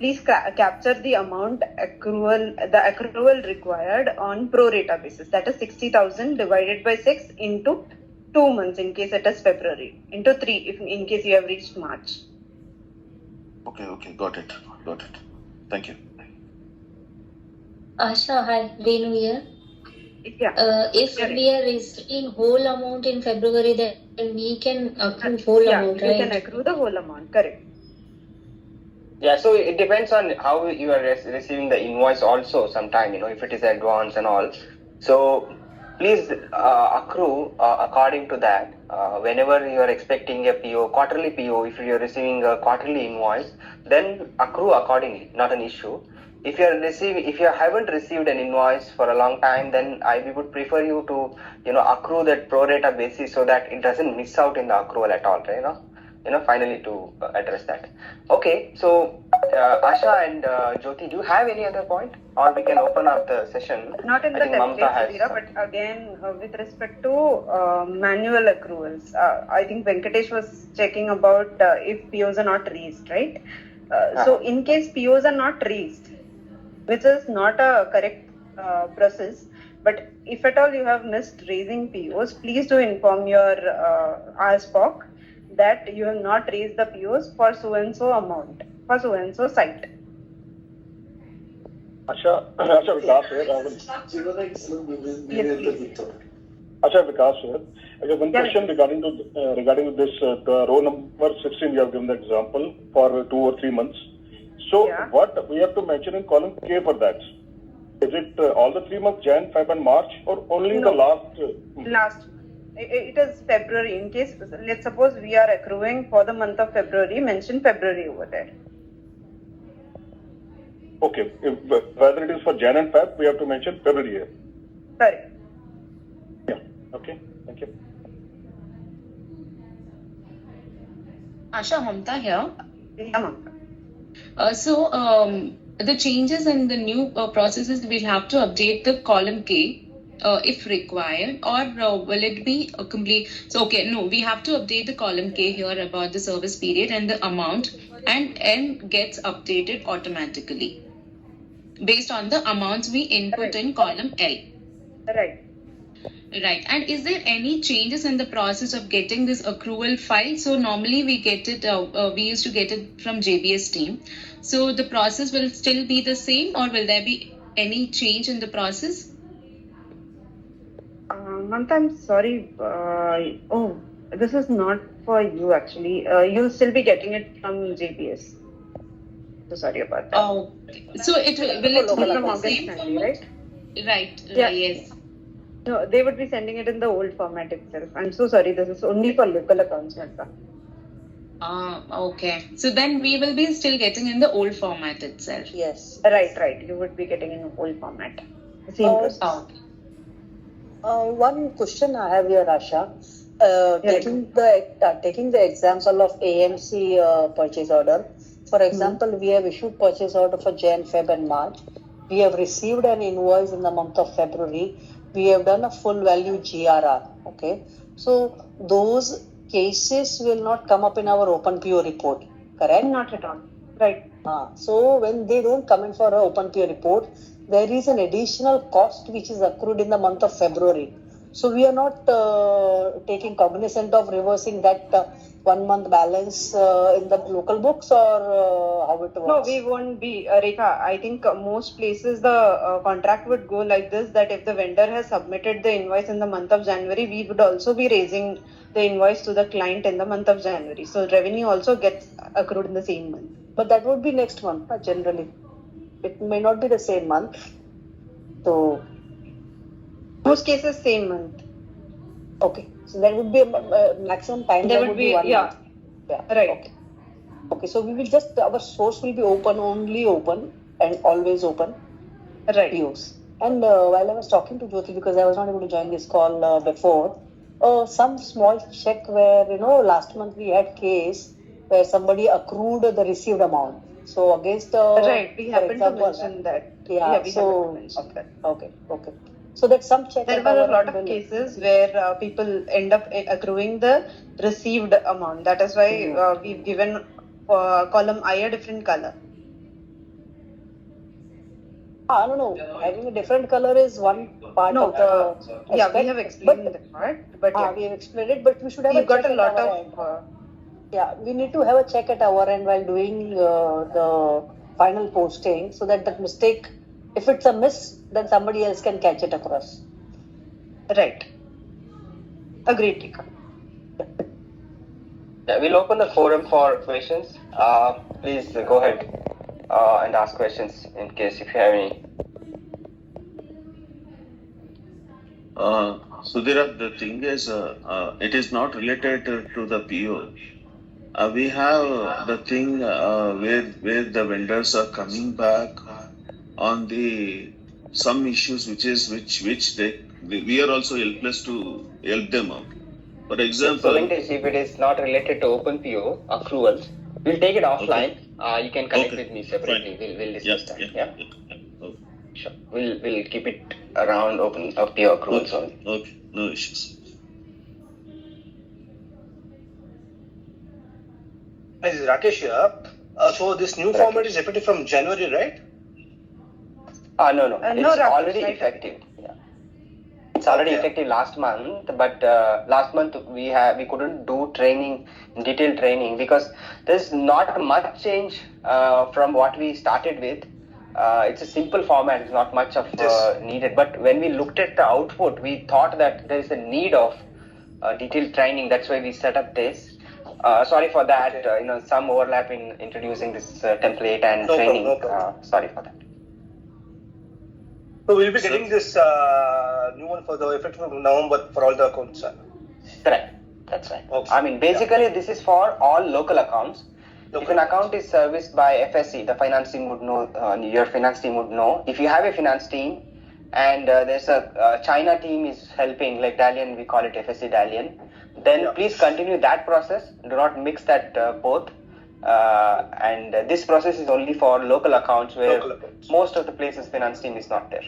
please capture the accrual required on pro rata basis. That is 60,000 divided by 6 into 2 months in case it is February, into 3 if in case you have reached March. Okay, got it. Thank you. Asha, hi, Venu here. Yeah. If we are receiving whole amount in February, then we can accrue whole amount, right? You can accrue the whole amount, correct. Yeah, so it depends on how you are receiving the invoice also sometime, if it is advance and all. So please accrue according to that. Whenever you are expecting a PO, quarterly PO, if you are receiving a quarterly invoice, then accrue accordingly, not an issue. If you haven't received an invoice for a long time, then we would prefer you to, accrue that pro rata basis so that it doesn't miss out in the accrual at all, finally to address that. Okay, so Asha and Jyoti, do you have any other point, or we can open up the session? Not in the template, but again, with respect to manual accruals, I think Venkatesh was checking about if POs are not raised, right? So in case POs are not raised, which is not a correct process, but if at all you have missed raising POs, please do inform your RSPOC that you have not raised the POs for so and so amount, for so and so site. Asha Vikas here. Asha Vikas here. I have one question regarding this the row number 16. You have given the example for 2 or 3 months. So what we have to mention in column K for that? Is it all the 3 months, Jan, Feb, and March, or only the last? Last. It is February. In case, let's suppose we are accruing for the month of February, mention February over there. Okay. Whether it is for Jan and Feb, we have to mention February here. Correct. Yeah. Okay. Thank you. Asha, Mamta here. Yeah, the changes in the new processes, we'll have to update the column K if required, or will it be a complete? So, we have to update the column K here about the service period and the amount, and N gets updated automatically based on the amounts we input in column L. Right. And is there any changes in the process of getting this accrual file? So normally we get it, we used to get it from JBS team. So the process will still be the same, or will there be any change in the process? Mamta, I'm sorry. This is not for you actually. You'll still be getting it from JBS. So sorry about that. Oh, so will it be the same Stanley, right? Right. Yes. No, they would be sending it in the old format itself. I'm so sorry. This is only for local accounts, Mamta. Okay. So then we will be still getting in the old format itself. Yes. Right. You would be getting in the old format. Same process. One question I have here, Asha. Taking the example of AMC purchase order. For example, we have issued purchase order for Jan, Feb, and March. We have received an invoice in the month of February. We have done a full value GRR. Okay. So those cases will not come up in our open PO report, correct? Not at all. Right. So when they don't come in for an open PO report, there is an additional cost which is accrued in the month of February. So we are not taking cognizant of reversing that 1 month balance in the local books, or how it works? No, we won't be. Rekha, I think most places the contract would go like this, that if the vendor has submitted the invoice in the month of January, we would also be raising the invoice to the client in the month of January. So revenue also gets accrued in the same month. But that would be next month, generally. It may not be the same month. So most cases same month. Okay. So there would be a maximum time. There would be 1 month. Yeah. Right. Okay. So we will just, our source will be only open and always open. Right. POs. And while I was talking to Jyoti, because I was not able to join this call before, some small check where, last month we had case where somebody accrued the received amount. So against right, we happen to mention that. Yeah, we happen to mention that. Okay. So that some check. There were a lot of cases where people end up accruing the received amount. That is why we've given column I a different color. No. Having a different color is one part No, of the yeah, aspect, we have explained that part, but yeah, we have explained it, but we should have we've a got check a at lot our of. end. Yeah, we need to have a check at our end while doing the final posting so that mistake, if it's a miss, then somebody else can catch it across. Right. Agreed, Tika. Yeah, we'll open the forum for questions. Please go ahead and ask questions in case if you have any. Sudhira, the thing is, it is not related to the PO. We have the thing where the vendors are coming back on the some issues which we are also helpless to help them out. For So example, Venkatesh, if it is not related to open PO accruals, we'll take it offline. You can connect with me separately. Fine. We'll discuss that. Yeah. Okay. Sure. We'll keep it around open PO accruals only. Okay, no issues. This is Rakesh here. So this new format is effective from January, right? No. No, It's Rakesh, already right. effective. Yeah. It's already effective last month, but last month we couldn't do detailed training because there's not much change from what we started with. It's a simple format, it's not much of needed. But when we looked at the output, we thought that there is a need of detailed training. That's why we set up this. Sorry for that. Some overlap in introducing this template and training. No problem. Sorry for that. So we'll be getting this new one for the effective of November for all the accounts. Correct. That's right. Okay. I mean, basically, this is for all local accounts. If an account is serviced by FSC, the finance team would know, your finance team would know. If you have a finance team and there's a China team is helping, like Dalian, we call it FSC Dalian, then please continue that process. Do not mix that both. And this process is only for local accounts where most of the places finance team is not there.